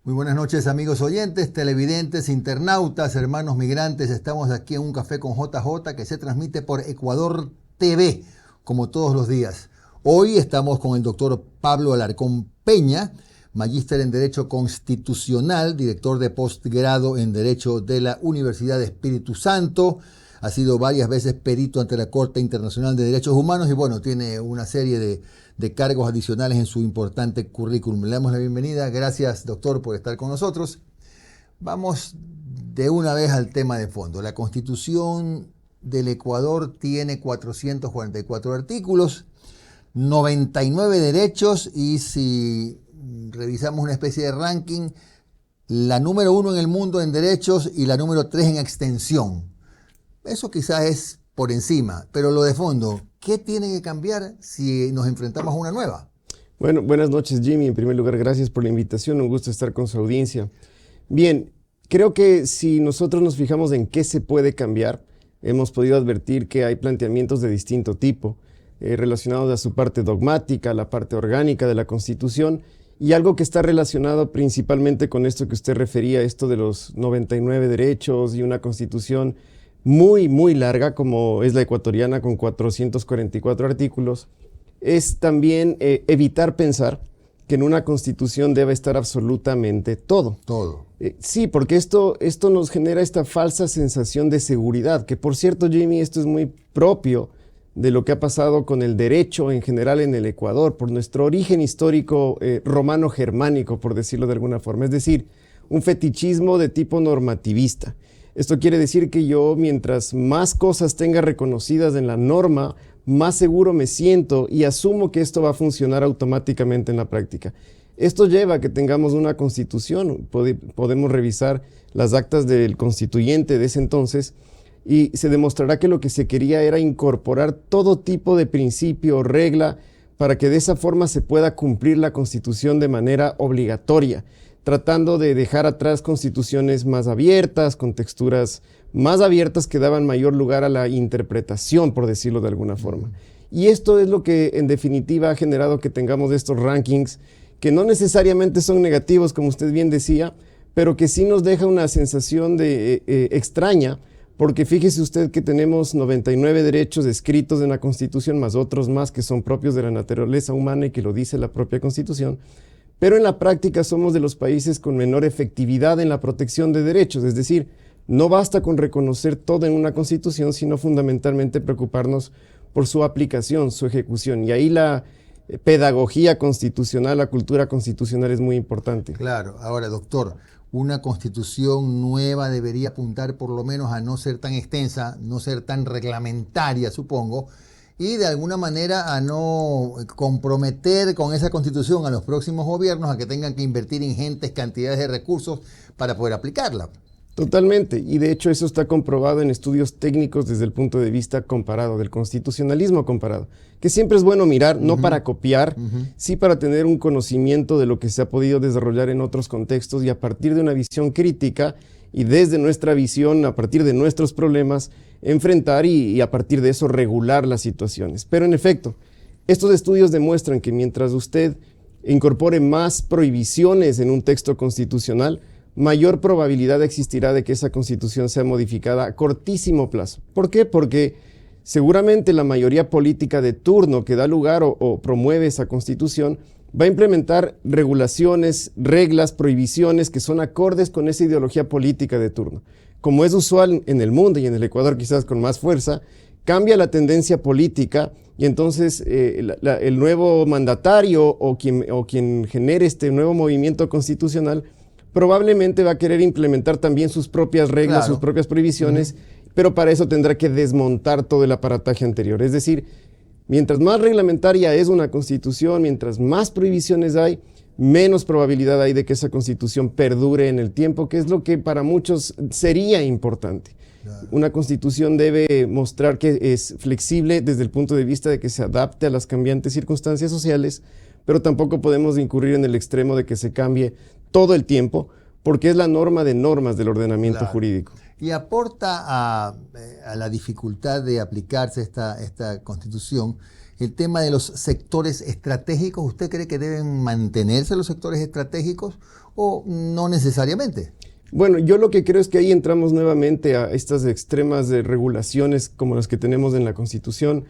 Muy buenas noches, amigos oyentes, televidentes, internautas, hermanos migrantes. Estamos aquí en Un Café con JJ que se transmite por Ecuador TV, como todos los días. Hoy estamos con el doctor Pablo Alarcón Peña, magíster en Derecho Constitucional, director de postgrado en Derecho de la Universidad de Espíritu Santo. Ha sido varias veces perito ante la Corte Internacional de Derechos Humanos y bueno, tiene una serie de cargos adicionales en su importante currículum. Le damos la bienvenida. Gracias, doctor, por estar con nosotros. Vamos de una vez al tema de fondo. La Constitución del Ecuador tiene 444 artículos, 99 derechos y si revisamos una especie de ranking, la número 1 en el mundo en derechos y la número 3 en extensión. Eso quizás es por encima, pero lo de fondo, ¿qué tiene que cambiar si nos enfrentamos a una nueva? Bueno, buenas noches, Jimmy. En primer lugar, gracias por la invitación. Un gusto estar con su audiencia. Bien, creo que si nosotros nos fijamos en qué se puede cambiar, hemos podido advertir que hay planteamientos de distinto tipo, relacionados a su parte dogmática, la parte orgánica de la Constitución, y algo que está relacionado principalmente con esto que usted refería, esto de los 99 derechos y una Constitución muy larga, como es la ecuatoriana, con 444 artículos, es también evitar pensar que en una constitución debe estar absolutamente todo. Todo. Sí, porque esto nos genera esta falsa sensación de seguridad, que por cierto, Jimmy, esto es muy propio de lo que ha pasado con el derecho en general en el Ecuador, por nuestro origen histórico romano-germánico, por decirlo de alguna forma, es decir, un fetichismo de tipo normativista. Esto quiere decir que yo, mientras más cosas tenga reconocidas en la norma, más seguro me siento y asumo que esto va a funcionar automáticamente en la práctica. Esto lleva a que tengamos una constitución. Podemos revisar las actas del constituyente de ese entonces y se demostrará que lo que se quería era incorporar todo tipo de principio o regla para que de esa forma se pueda cumplir la constitución de manera obligatoria, tratando de dejar atrás constituciones más abiertas, con texturas más abiertas que daban mayor lugar a la interpretación, por decirlo de alguna forma. Y esto es lo que en definitiva ha generado que tengamos estos rankings que no necesariamente son negativos, como usted bien decía, pero que sí nos deja una sensación de extraña, porque fíjese usted que tenemos 99 derechos escritos en la Constitución, más otros más que son propios de la naturaleza humana y que lo dice la propia Constitución, pero en la práctica somos de los países con menor efectividad en la protección de derechos, es decir, no basta con reconocer todo en una constitución, sino fundamentalmente preocuparnos por su aplicación, su ejecución. Y ahí la pedagogía constitucional, la cultura constitucional es muy importante. Claro. Ahora, doctor, una constitución nueva debería apuntar por lo menos a no ser tan extensa, no ser tan reglamentaria, supongo, y de alguna manera a no comprometer con esa constitución a los próximos gobiernos a que tengan que invertir ingentes cantidades de recursos para poder aplicarla. Totalmente, y de hecho eso está comprobado en estudios técnicos desde el punto de vista comparado, del constitucionalismo comparado, que siempre es bueno mirar, no para copiar, sí para tener un conocimiento de lo que se ha podido desarrollar en otros contextos y a partir de una visión crítica y desde nuestra visión, a partir de nuestros problemas, enfrentar y a partir de eso regular las situaciones. Pero en efecto, estos estudios demuestran que mientras usted incorpore más prohibiciones en un texto constitucional, mayor probabilidad existirá de que esa constitución sea modificada a cortísimo plazo. ¿Por qué? Porque seguramente la mayoría política de turno que da lugar o promueve esa constitución va a implementar regulaciones, reglas, prohibiciones que son acordes con esa ideología política de turno. Como es usual en el mundo y en el Ecuador quizás con más fuerza, cambia la tendencia política y entonces el nuevo mandatario o quien genere este nuevo movimiento constitucional probablemente va a querer implementar también sus propias reglas, sus propias prohibiciones, pero para eso tendrá que desmontar todo el aparataje anterior. Es decir, mientras más reglamentaria es una constitución, mientras más prohibiciones hay, menos probabilidad hay de que esa constitución perdure en el tiempo, que es lo que para muchos sería importante. Claro. Una constitución debe mostrar que es flexible desde el punto de vista de que se adapte a las cambiantes circunstancias sociales, pero tampoco podemos incurrir en el extremo de que se cambie todo el tiempo, porque es la norma de normas del ordenamiento jurídico. Y aporta a la dificultad de aplicarse esta Constitución el tema de los sectores estratégicos. ¿Usted cree que deben mantenerse los sectores estratégicos o no necesariamente? Bueno, yo lo que creo es que ahí entramos nuevamente a estas extremas de regulaciones como las que tenemos en la Constitución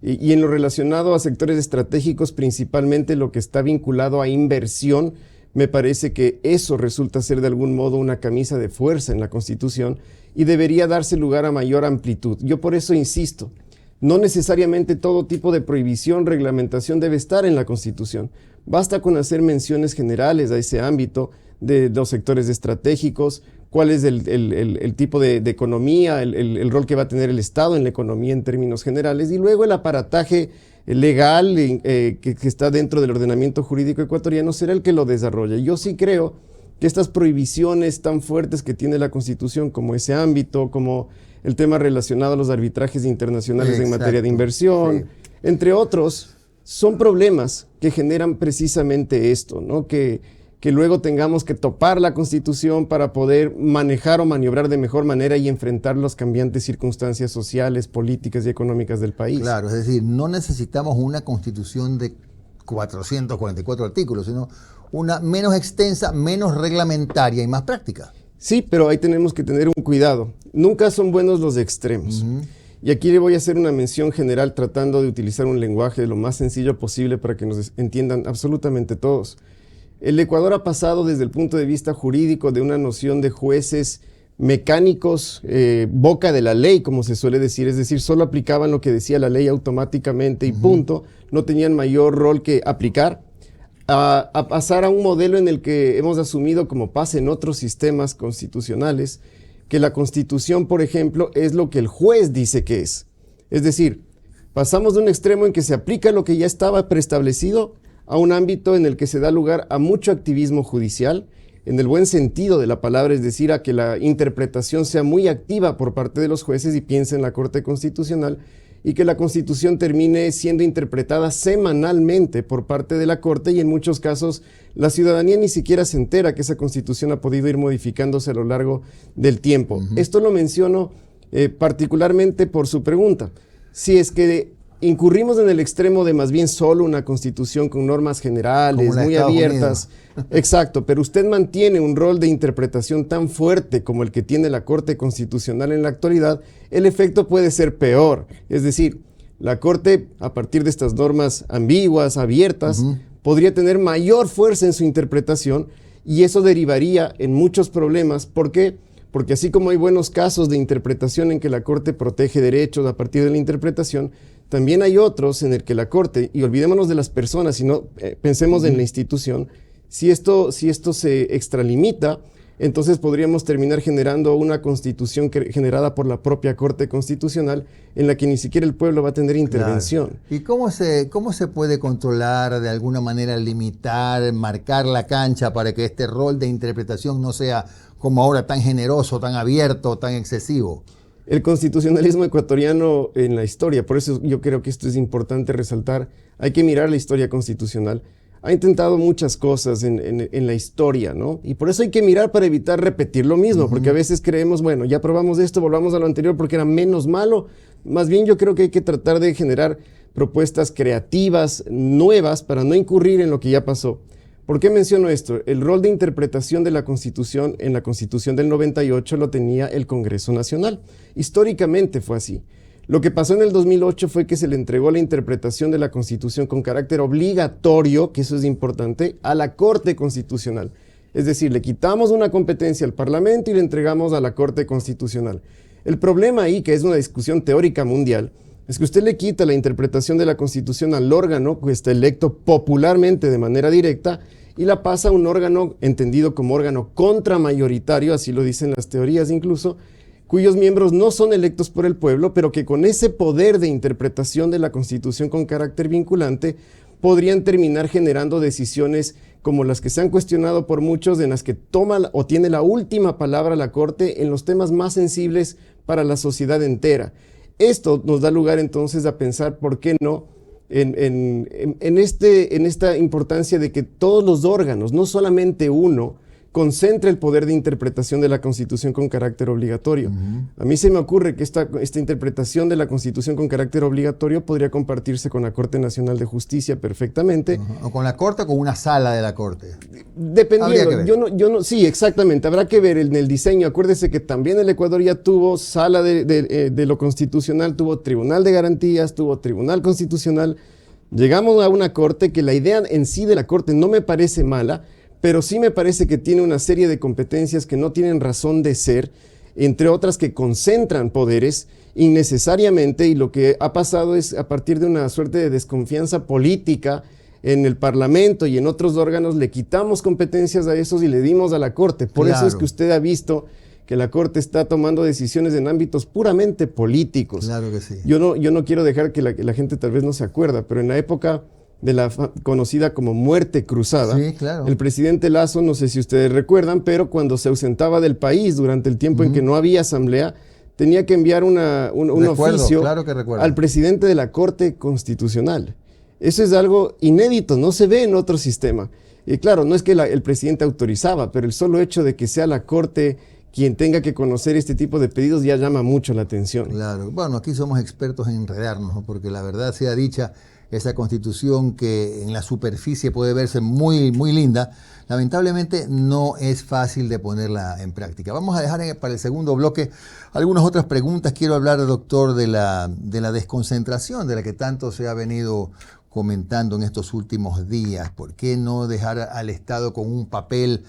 y en lo relacionado a sectores estratégicos, principalmente lo que está vinculado a inversión. Me parece que eso resulta ser de algún modo una camisa de fuerza en la Constitución y debería darse lugar a mayor amplitud. Yo por eso insisto, no necesariamente todo tipo de prohibición, reglamentación debe estar en la Constitución. Basta con hacer menciones generales a ese ámbito de los sectores estratégicos, cuál es el tipo de economía, el rol que va a tener el Estado en la economía en términos generales, y luego el aparataje legal que está dentro del ordenamiento jurídico ecuatoriano será el que lo desarrolle. Yo sí creo que estas prohibiciones tan fuertes que tiene la Constitución, como ese ámbito, como el tema relacionado a los arbitrajes internacionales en materia de inversión, entre otros, son problemas que generan precisamente esto, ¿no? Que luego tengamos que topar la Constitución para poder manejar o maniobrar de mejor manera y enfrentar las cambiantes circunstancias sociales, políticas y económicas del país. Claro, es decir, no necesitamos una Constitución de 444 artículos, sino una menos extensa, menos reglamentaria y más práctica. Sí, pero ahí tenemos que tener un cuidado. Nunca son buenos los extremos. Y aquí le voy a hacer una mención general tratando de utilizar un lenguaje de lo más sencillo posible para que nos entiendan absolutamente todos. El Ecuador ha pasado desde el punto de vista jurídico de una noción de jueces mecánicos, boca de la ley, como se suele decir, es decir, solo aplicaban lo que decía la ley automáticamente y punto, no tenían mayor rol que aplicar, a pasar a un modelo en el que hemos asumido, como pasa en otros sistemas constitucionales, que la Constitución, por ejemplo, es lo que el juez dice que es. Es decir, pasamos de un extremo en que se aplica lo que ya estaba preestablecido a un ámbito en el que se da lugar a mucho activismo judicial, en el buen sentido de la palabra, es decir, a que la interpretación sea muy activa por parte de los jueces y piense en la Corte Constitucional, y que la Constitución termine siendo interpretada semanalmente por parte de la Corte, y en muchos casos la ciudadanía ni siquiera se entera que esa Constitución ha podido ir modificándose a lo largo del tiempo. Esto lo menciono particularmente por su pregunta. Si es que incurrimos en el extremo de más bien solo una Constitución con normas generales, muy abiertas. Exacto, pero usted mantiene un rol de interpretación tan fuerte como el que tiene la Corte Constitucional en la actualidad, el efecto puede ser peor. Es decir, la Corte, a partir de estas normas ambiguas, abiertas, podría tener mayor fuerza en su interpretación y eso derivaría en muchos problemas. ¿Por qué? Porque así como hay buenos casos de interpretación en que la Corte protege derechos a partir de la interpretación, también hay otros en el que la Corte, y olvidémonos de las personas, sino pensemos en la institución, si esto se extralimita, entonces podríamos terminar generando una constitución generada por la propia Corte Constitucional en la que ni siquiera el pueblo va a tener intervención. Claro. ¿Y cómo se puede controlar, de alguna manera limitar, marcar la cancha para que este rol de interpretación no sea como ahora tan generoso, tan abierto, tan excesivo? El constitucionalismo ecuatoriano en la historia, por eso yo creo que esto es importante resaltar, hay que mirar la historia constitucional, ha intentado muchas cosas en la historia, ¿no? Y por eso hay que mirar para evitar repetir lo mismo, porque a veces creemos, bueno, ya probamos esto, volvamos a lo anterior porque era menos malo. Más bien yo creo que hay que tratar de generar propuestas creativas, nuevas, para no incurrir en lo que ya pasó. ¿Por qué menciono esto? El rol de interpretación de la Constitución en la Constitución del 98 lo tenía el Congreso Nacional. Históricamente fue así. Lo que pasó en el 2008 fue que se le entregó la interpretación de la Constitución con carácter obligatorio, que eso es importante, a la Corte Constitucional. Es decir, le quitamos una competencia al Parlamento y le entregamos a la Corte Constitucional. El problema ahí, que es una discusión teórica mundial, es que usted le quita la interpretación de la Constitución al órgano que está electo popularmente de manera directa y la pasa a un órgano entendido como órgano contramayoritario, así lo dicen las teorías incluso, cuyos miembros no son electos por el pueblo, pero que con ese poder de interpretación de la Constitución con carácter vinculante podrían terminar generando decisiones como las que se han cuestionado por muchos, en las que toma o tiene la última palabra la Corte en los temas más sensibles para la sociedad entera. Esto nos da lugar entonces a pensar por qué no en esta importancia de que todos los órganos, no solamente uno, concentre el poder de interpretación de la Constitución con carácter obligatorio. A mí se me ocurre que esta interpretación de la Constitución con carácter obligatorio podría compartirse con la Corte Nacional de Justicia perfectamente. O con la Corte o con una sala de la Corte. Dependiendo, sí, exactamente, habrá que ver en el diseño. Acuérdese que también el Ecuador ya tuvo sala de lo constitucional, tuvo Tribunal de Garantías, tuvo Tribunal Constitucional. Llegamos a una Corte que la idea en sí de la Corte no me parece mala, pero sí me parece que tiene una serie de competencias que no tienen razón de ser, entre otras que concentran poderes innecesariamente, y lo que ha pasado es a partir de una suerte de desconfianza política en el Parlamento y en otros órganos, le quitamos competencias a esos y le dimos a la Corte. Por eso es que usted ha visto que la Corte está tomando decisiones en ámbitos puramente políticos. Claro que sí. Yo no quiero dejar que la gente tal vez no se acuerda, pero en la época de la conocida como muerte cruzada, sí, claro, el presidente Lasso, no sé si ustedes recuerdan, pero cuando se ausentaba del país durante el tiempo en que no había asamblea, tenía que enviar un oficio al presidente de la Corte Constitucional. Eso es algo inédito, no se ve en otro sistema. Y claro, no es que el presidente autorizaba, pero el solo hecho de que sea la Corte quien tenga que conocer este tipo de pedidos ya llama mucho la atención. Claro, bueno, aquí somos expertos en enredarnos, ¿no? Porque la verdad sea dicha, esa Constitución que en la superficie puede verse muy, muy linda, lamentablemente no es fácil de ponerla en práctica. Vamos a dejar para el segundo bloque algunas otras preguntas. Quiero hablar, doctor, de la desconcentración de la que tanto se ha venido comentando en estos últimos días. ¿Por qué no dejar al Estado con un papel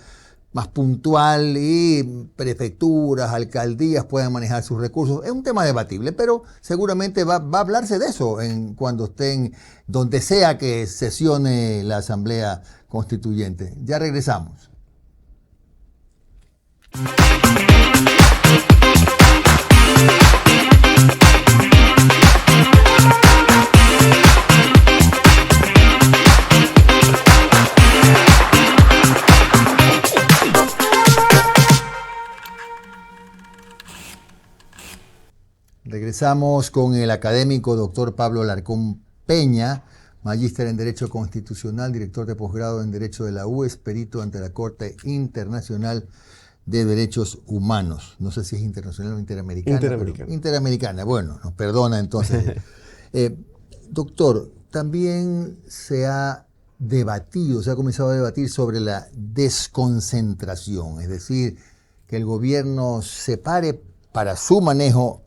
más puntual y prefecturas, alcaldías puedan manejar sus recursos? Es un tema debatible, pero seguramente va a hablarse de eso cuando estén, donde sea que sesione la Asamblea Constituyente. Ya regresamos. Regresamos con el académico doctor Pablo Alarcón Peña, magíster en Derecho Constitucional, director de posgrado en Derecho de la UES, perito ante la Corte Internacional de Derechos Humanos. No sé si es internacional o interamericana. Interamericana, bueno, nos perdona entonces. Doctor, también se ha comenzado a debatir sobre la desconcentración, es decir, que el gobierno separe para su manejo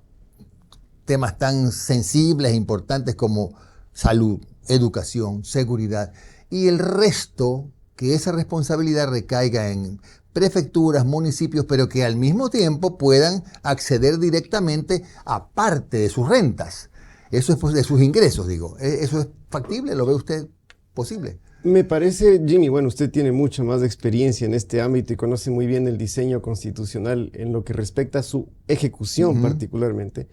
temas tan sensibles e importantes como salud, educación, seguridad, y el resto, que esa responsabilidad recaiga en prefecturas, municipios, pero que al mismo tiempo puedan acceder directamente a parte de sus rentas. Eso es pues, de sus ingresos, digo. ¿Eso es factible? ¿Lo ve usted posible? Me parece, Jimmy, bueno, usted tiene mucha más experiencia en este ámbito y conoce muy bien el diseño constitucional en lo que respecta a su ejecución particularmente.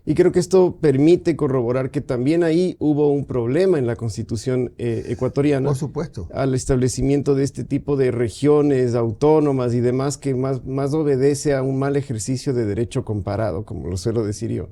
Y creo que esto permite corroborar que también ahí hubo un problema en la Constitución ecuatoriana. Por supuesto. Al establecimiento de este tipo de regiones autónomas y demás, que más obedece a un mal ejercicio de derecho comparado, como lo suelo decir yo.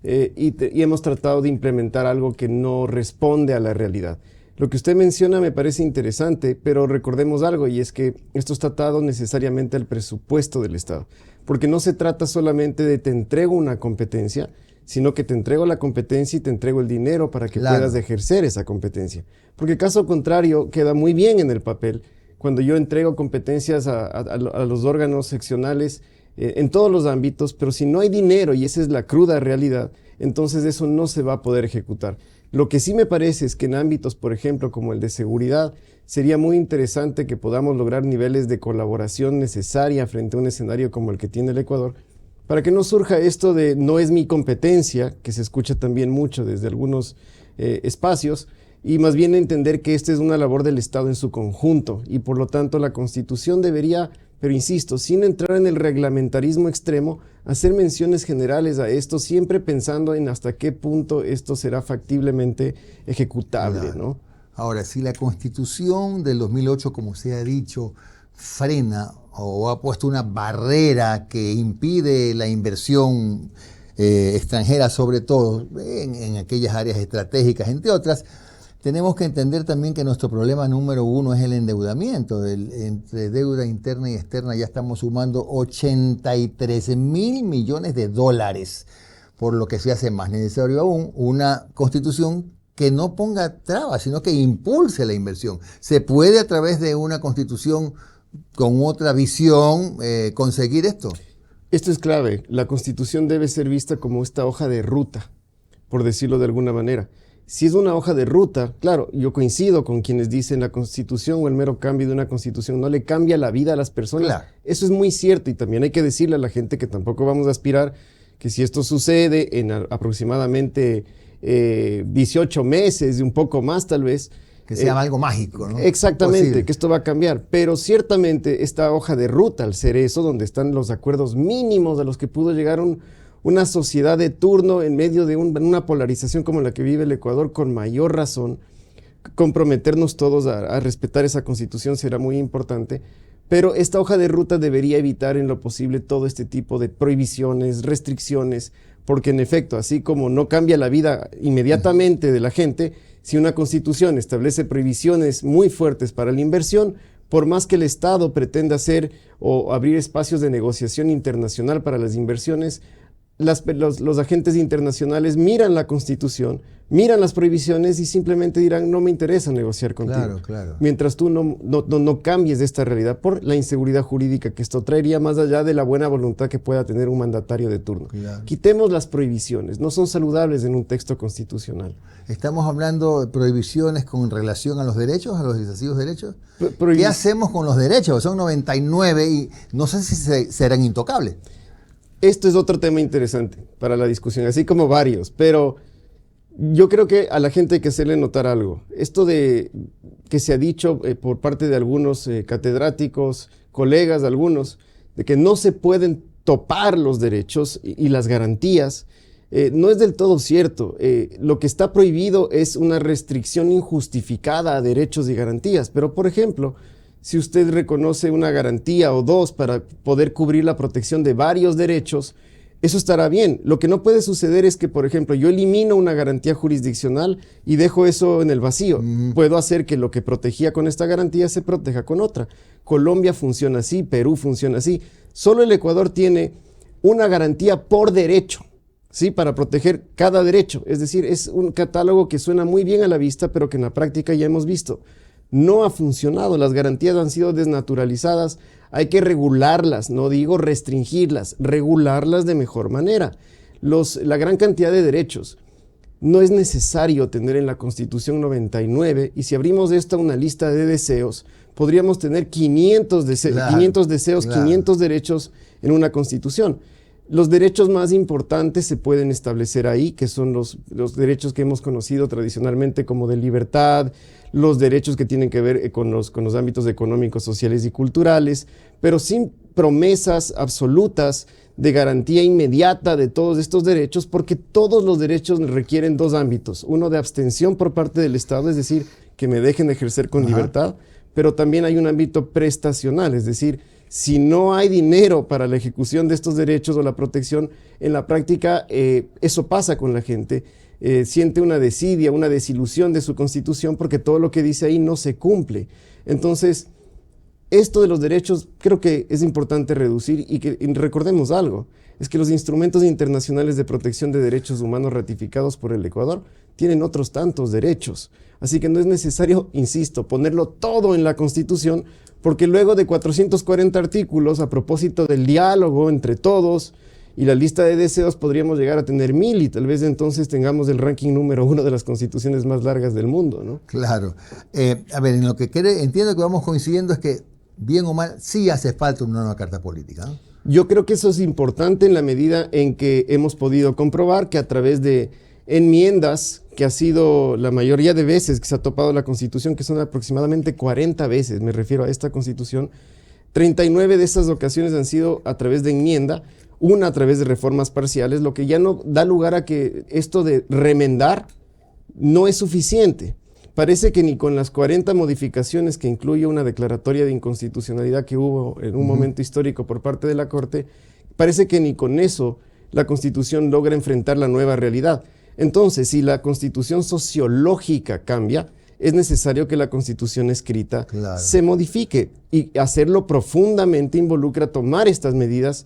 Y hemos tratado de implementar algo que no responde a la realidad. Lo que usted menciona me parece interesante, pero recordemos algo, y es que esto está atado necesariamente al presupuesto del Estado. Porque no se trata solamente de te entrego una competencia, sino que te entrego la competencia y te entrego el dinero para que puedas ejercer esa competencia. Porque caso contrario, queda muy bien en el papel cuando yo entrego competencias a los órganos seccionales en todos los ámbitos, pero si no hay dinero, y esa es la cruda realidad, entonces eso no se va a poder ejecutar. Lo que sí me parece es que en ámbitos, por ejemplo, como el de seguridad, sería muy interesante que podamos lograr niveles de colaboración necesaria frente a un escenario como el que tiene el Ecuador, para que no surja esto de no es mi competencia, que se escucha también mucho desde algunos espacios, y más bien entender que esta es una labor del Estado en su conjunto, y por lo tanto la Constitución debería, pero insisto, sin entrar en el reglamentarismo extremo, hacer menciones generales a esto, siempre pensando en hasta qué punto esto será factiblemente ejecutable, ¿no? Ahora, si la Constitución del 2008, como se ha dicho, frena o ha puesto una barrera que impide la inversión extranjeras sobre todo, en aquellas áreas estratégicas, entre otras, tenemos que entender también que nuestro problema número uno es el endeudamiento. Entre deuda interna y externa ya estamos sumando 83 mil millones de dólares, por lo que se hace más necesario aún una constitución que no ponga trabas, sino que impulse la inversión. Se puede a través de una constitución con otra visión conseguir esto. Esto es clave. La Constitución debe ser vista como esta hoja de ruta, por decirlo de alguna manera. Si es una hoja de ruta, claro, yo coincido con quienes dicen la Constitución o el mero cambio de una Constitución no le cambia la vida a las personas. Claro. Eso es muy cierto y también hay que decirle a la gente que tampoco vamos a aspirar que si esto sucede en aproximadamente 18 meses y un poco más tal vez, que sea algo mágico, ¿no? Exactamente, Posible. que esto va a cambiar. Pero ciertamente esta hoja de ruta, al ser eso, donde están los acuerdos mínimos a los que pudo llegar una sociedad de turno en medio de una polarización como la que vive el Ecuador, con mayor razón, comprometernos todos a respetar esa constitución será muy importante. Pero esta hoja de ruta debería evitar en lo posible todo este tipo de prohibiciones, restricciones, porque en efecto, así como no cambia la vida inmediatamente de la gente, si una constitución establece prohibiciones muy fuertes para la inversión, por más que el Estado pretenda hacer o abrir espacios de negociación internacional para las inversiones, los agentes internacionales miran la Constitución, miran las prohibiciones y simplemente dirán, no me interesa negociar contigo. Claro, claro. Mientras tú no cambies de esta realidad por la inseguridad jurídica que esto traería, más allá de la buena voluntad que pueda tener un mandatario de turno. Claro. Quitemos las prohibiciones, no son saludables en un texto constitucional. Estamos hablando de prohibiciones con relación a los derechos, a los excesivos derechos. Prohibi- ¿Qué hacemos con los derechos? Son 99 y no sé si serán intocables. Esto es otro tema interesante para la discusión, así como varios, pero yo creo que a la gente hay que hacerle notar algo. Esto de que se ha dicho por parte de algunos catedráticos, colegas de algunos, de que no se pueden topar los derechos y las garantías, no es del todo cierto. Lo que está prohibido es una restricción injustificada a derechos y garantías, pero por ejemplo, si usted reconoce una garantía o dos para poder cubrir la protección de varios derechos, eso estará bien. Lo que no puede suceder es que, por ejemplo, yo elimino una garantía jurisdiccional y dejo eso en el vacío. Puedo hacer que lo que protegía con esta garantía se proteja con otra. Colombia funciona así, Perú funciona así. Solo el Ecuador tiene una garantía por derecho, ¿sí? Para proteger cada derecho. Es decir, es un catálogo que suena muy bien a la vista, pero que en la práctica ya hemos visto. No ha funcionado, las garantías han sido desnaturalizadas, hay que regularlas, no digo restringirlas, regularlas de mejor manera. La gran cantidad de derechos no es necesario tener en la Constitución 99 y si abrimos esta una lista de deseos, podríamos tener 500 deseos, Claro, 500 derechos en una Constitución. Los derechos más importantes se pueden establecer ahí, que son los derechos que hemos conocido tradicionalmente como de libertad, los derechos que tienen que ver con los ámbitos económicos, sociales y culturales, pero sin promesas absolutas de garantía inmediata de todos estos derechos, porque todos los derechos requieren dos ámbitos. Uno de abstención por parte del Estado, es decir, que me dejen ejercer con libertad, pero también hay un ámbito prestacional, es decir, si no hay dinero para la ejecución de estos derechos o la protección, en la práctica eso pasa con la gente. Siente una desidia, una desilusión de su constitución porque todo lo que dice ahí no se cumple. Entonces, esto de los derechos creo que es importante reducir y recordemos algo, es que los instrumentos internacionales de protección de derechos humanos ratificados por el Ecuador tienen otros tantos derechos. Así que no es necesario, insisto, ponerlo todo en la Constitución, porque luego de 440 artículos, a propósito del diálogo entre todos y la lista de deseos, podríamos llegar a tener 1000 y tal vez entonces tengamos el ranking número 1 de las constituciones más largas del mundo, ¿no? Claro. A ver, en lo que entiendo que vamos coincidiendo es que, bien o mal, sí hace falta una nueva carta política, ¿no? Yo creo que eso es importante en la medida en que hemos podido comprobar que a través de enmiendas, que ha sido la mayoría de veces que se ha topado la Constitución, que son aproximadamente 40 veces, me refiero a esta Constitución, 39 de esas ocasiones han sido a través de enmienda, una a través de reformas parciales, lo que ya no da lugar a que esto de remendar no es suficiente. Parece que ni con las 40 modificaciones que incluye una declaratoria de inconstitucionalidad que hubo en un momento histórico por parte de la Corte, parece que ni con eso la Constitución logra enfrentar la nueva realidad. Entonces, si la Constitución sociológica cambia, es necesario que la Constitución escrita se modifique, y hacerlo profundamente involucra tomar estas medidas,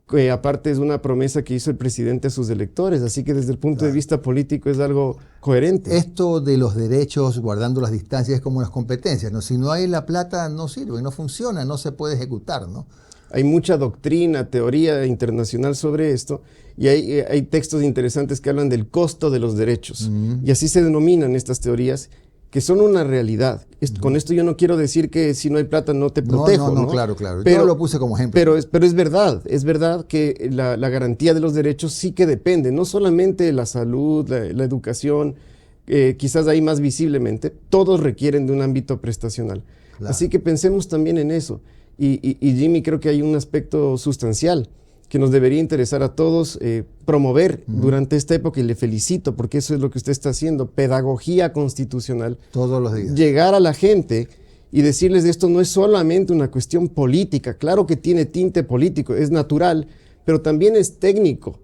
que aparte es una promesa que hizo el presidente a sus electores, así que desde el punto de vista político es algo coherente. Esto de los derechos, guardando las distancias, es como las competencias, ¿no? Si no hay la plata, no sirve, no funciona, no se puede ejecutar, ¿no? Hay mucha doctrina, teoría internacional sobre esto, y hay textos interesantes que hablan del costo de los derechos, y así se denominan estas teorías, que son una realidad. Con esto yo no quiero decir que si no hay plata no te protejo. No, claro. Pero, yo lo puse como ejemplo. Pero es verdad que la garantía de los derechos sí que depende, no solamente de la salud, la educación, quizás ahí más visiblemente, todos requieren de un ámbito prestacional. Claro. Así que pensemos también en eso. Y Jimmy, creo que hay un aspecto sustancial que nos debería interesar a todos promover durante esta época, y le felicito porque eso es lo que usted está haciendo, pedagogía constitucional. Todos los días. Llegar a la gente y decirles esto no es solamente una cuestión política, claro que tiene tinte político, es natural, pero también es técnico.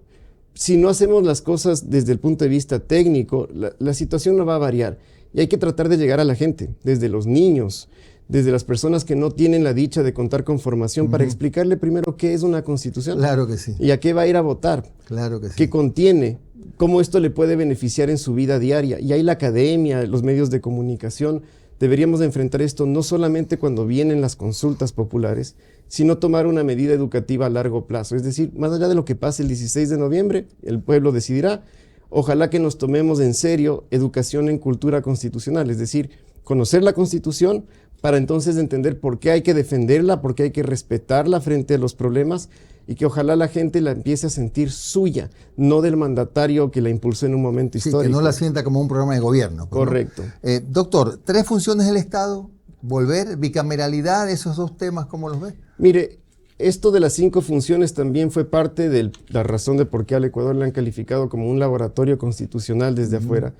Si no hacemos las cosas desde el punto de vista técnico, la situación no va a variar, y hay que tratar de llegar a la gente, desde los niños, desde las personas que no tienen la dicha de contar con formación, para explicarle primero qué es una constitución. Claro que sí. Y a qué va a ir a votar. Claro que sí. Qué contiene, cómo esto le puede beneficiar en su vida diaria. Y ahí la academia, los medios de comunicación, deberíamos de enfrentar esto no solamente cuando vienen las consultas populares, sino tomar una medida educativa a largo plazo. Es decir, más allá de lo que pase el 16 de noviembre, el pueblo decidirá. Ojalá que nos tomemos en serio educación en cultura constitucional, es decir, conocer la Constitución, para entonces entender por qué hay que defenderla, por qué hay que respetarla frente a los problemas, y que ojalá la gente la empiece a sentir suya, no del mandatario que la impulsó en un momento histórico. Que no la sienta como un programa de gobierno. Correcto. ¿No? Doctor, 3 funciones del Estado, volver, bicameralidad, esos 2 temas, ¿cómo los ve? Mire, esto de las 5 funciones también fue parte de la razón de por qué al Ecuador le han calificado como un laboratorio constitucional desde afuera.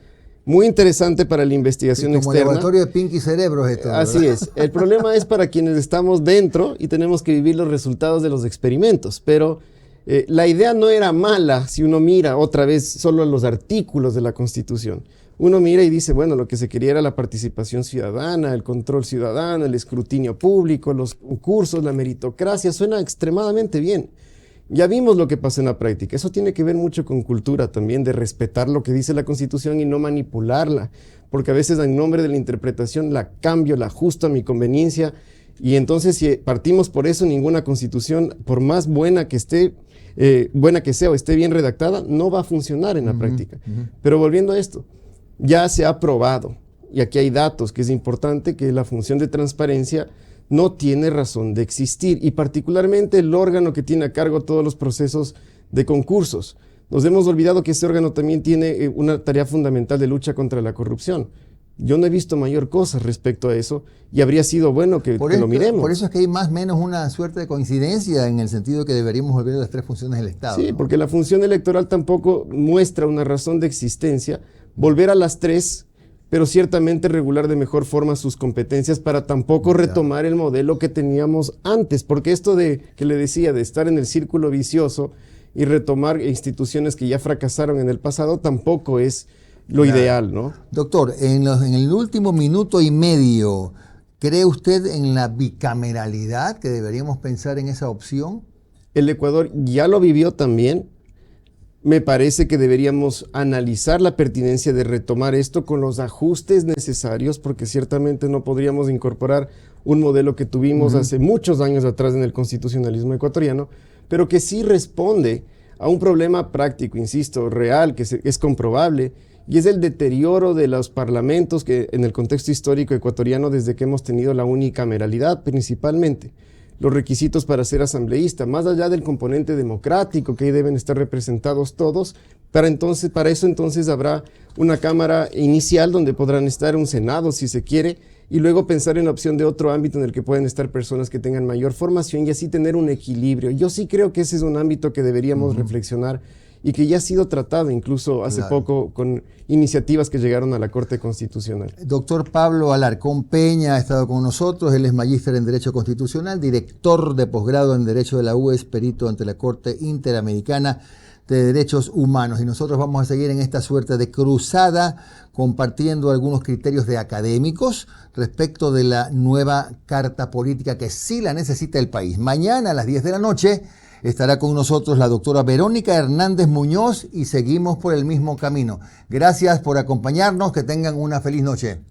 Muy interesante para la investigación como externa. Laboratorio de Pinky Cerebros esto, ¿verdad? Así es. El problema es para quienes estamos dentro y tenemos que vivir los resultados de los experimentos. Pero la idea no era mala si uno mira otra vez solo los artículos de la Constitución. Uno mira y dice, bueno, lo que se quería era la participación ciudadana, el control ciudadano, el escrutinio público, los concursos, la meritocracia. Suena extremadamente bien. Ya vimos lo que pasa en la práctica. Eso tiene que ver mucho con cultura también, de respetar lo que dice la Constitución y no manipularla, porque a veces en nombre de la interpretación la cambio, la ajusto a mi conveniencia, y entonces si partimos por eso, ninguna Constitución, por más buena que esté, buena que sea o esté bien redactada, no va a funcionar en la práctica. Pero volviendo a esto, ya se ha probado, y aquí hay datos que es importante, que la función de transparencia no tiene razón de existir, y particularmente el órgano que tiene a cargo todos los procesos de concursos. Nos hemos olvidado que ese órgano también tiene una tarea fundamental de lucha contra la corrupción. Yo no he visto mayor cosa respecto a eso, y habría sido bueno que lo miremos. Por eso es que hay más o menos una suerte de coincidencia en el sentido de que deberíamos volver a las 3 funciones del Estado. Sí, ¿no? porque la función electoral tampoco muestra una razón de existencia. Volver a las 3, pero ciertamente regular de mejor forma sus competencias para tampoco retomar el modelo que teníamos antes, porque esto de que le decía, de estar en el círculo vicioso y retomar instituciones que ya fracasaron en el pasado, tampoco es lo ideal, ¿no? Doctor, en el último minuto y medio, ¿cree usted en la bicameralidad, que deberíamos pensar en esa opción? El Ecuador ya lo vivió también. Me parece que deberíamos analizar la pertinencia de retomar esto con los ajustes necesarios, porque ciertamente no podríamos incorporar un modelo que tuvimos hace muchos años atrás en el constitucionalismo ecuatoriano, pero que sí responde a un problema práctico, insisto, real, que es comprobable, y es el deterioro de los parlamentos que en el contexto histórico ecuatoriano, desde que hemos tenido la unicameralidad principalmente. Los requisitos para ser asambleísta, más allá del componente democrático, que ahí deben estar representados todos, para eso entonces habrá una cámara inicial donde podrán estar un senado si se quiere, y luego pensar en la opción de otro ámbito en el que pueden estar personas que tengan mayor formación y así tener un equilibrio. Yo sí creo que ese es un ámbito que deberíamos reflexionar y que ya ha sido tratado incluso hace poco con iniciativas que llegaron a la Corte Constitucional. Doctor Pablo Alarcón Peña ha estado con nosotros, él es magíster en Derecho Constitucional, director de posgrado en Derecho de la UES, perito ante la Corte Interamericana de derechos humanos. Y nosotros vamos a seguir en esta suerte de cruzada compartiendo algunos criterios de académicos respecto de la nueva carta política que sí la necesita el país. Mañana a las 10 de la noche estará con nosotros la doctora Verónica Hernández Muñoz y seguimos por el mismo camino. Gracias por acompañarnos, que tengan una feliz noche.